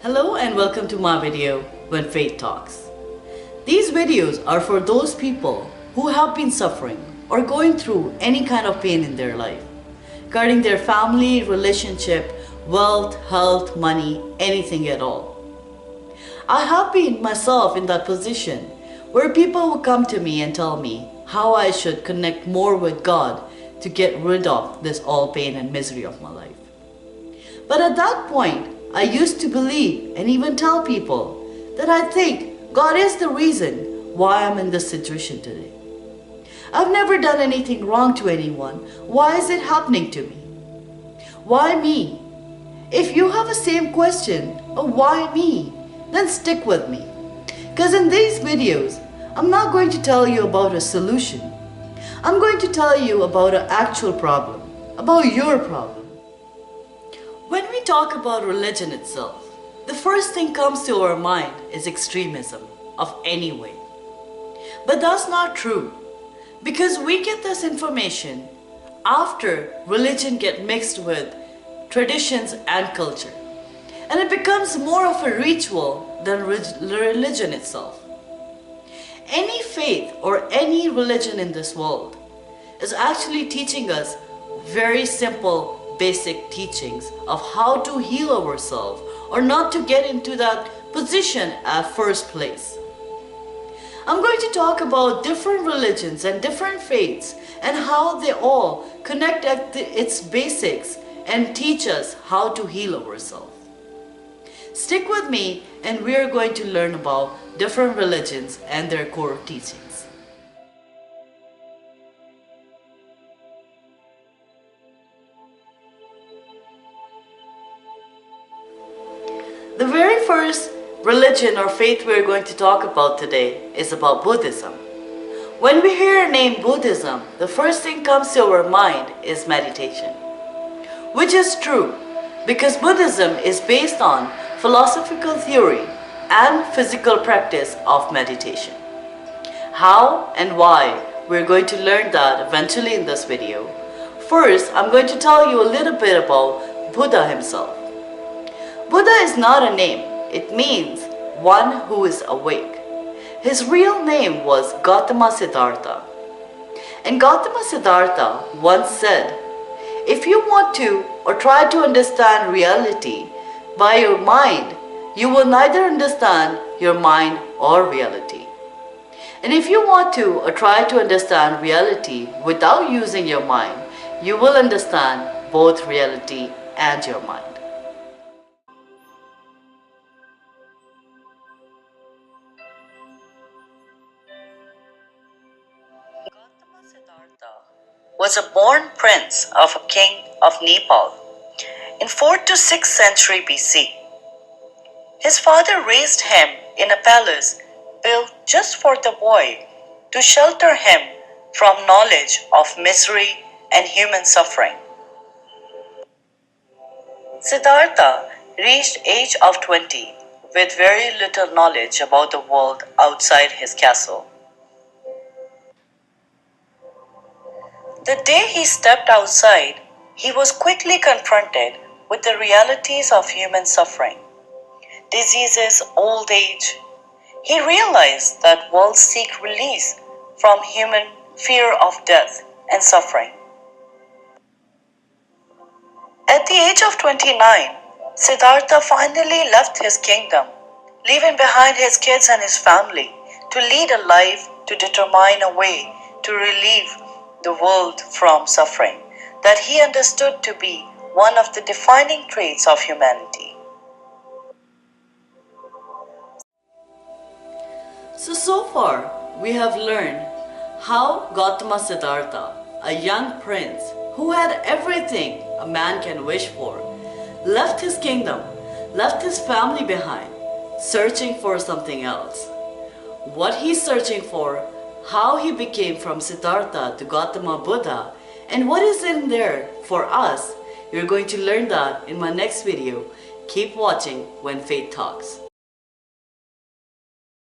Hello and welcome to my video, When Faith Talks. These videos are for those people who have been suffering or going through any kind of pain in their life, regarding their family, relationship, wealth, health, money, anything at all. I have been myself in that position where people will come to me and tell me how I should connect more with God to get rid of this all pain and misery of my life. But at that point, I used to believe and even tell people that I think God is the reason why I'm in this situation today. I've never done anything wrong to anyone. Why is it happening to me? Why me? If you have the same question of why me, then stick with me. Because in these videos, I'm not going to tell you about a solution. I'm going to tell you about an actual problem, about your problem. When we talk about religion itself, the first thing comes to our mind is extremism of any way. But that's not true, because we get this information after religion gets mixed with traditions and culture, and it becomes more of a ritual than religion itself. Any faith or any religion in this world is actually teaching us very simple basic teachings of how to heal ourselves or not to get into that position at first place. I'm going to talk about different religions and different faiths and how they all connect at its basics and teach us how to heal ourselves. Stick with me and we are going to learn about different religions and their core teachings. The very first religion or faith we're going to talk about today is about Buddhism. When we hear the name Buddhism, the first thing comes to our mind is meditation. Which is true, because Buddhism is based on philosophical theory and physical practice of meditation. How and why, we're going to learn that eventually in this video. First, I'm going to tell you a little bit about Buddha himself. Buddha is not a name, it means one who is awake. His real name was Gautama Siddhartha. And Gautama Siddhartha once said, if you want to or try to understand reality by your mind, you will neither understand your mind or reality. And if you want to or try to understand reality without using your mind, you will understand both reality and your mind. Gautama Siddhartha was a born prince of a king of Nepal in 4th to 6th century BC. His father raised him in a palace built just for the boy to shelter him from knowledge of misery and human suffering. Siddhartha reached age of 20 with very little knowledge about the world outside his castle. The day he stepped outside, he was quickly confronted with the realities of human suffering, diseases, old age. He realized that worlds seek release from human fear of death and suffering. At the age of 29, Siddhartha finally left his kingdom, leaving behind his kids and his family to lead a life to determine a way to relieve the world from suffering that he understood to be one of the defining traits of humanity. So far, we have learned how Gautama Siddhartha, a young prince who had everything a man can wish for, left his kingdom, left his family behind, searching for something else. What he's searching for, how he became from Siddhartha to Gautama Buddha, and what is in there for us, you're going to learn that in my next video. Keep watching When Faith Talks.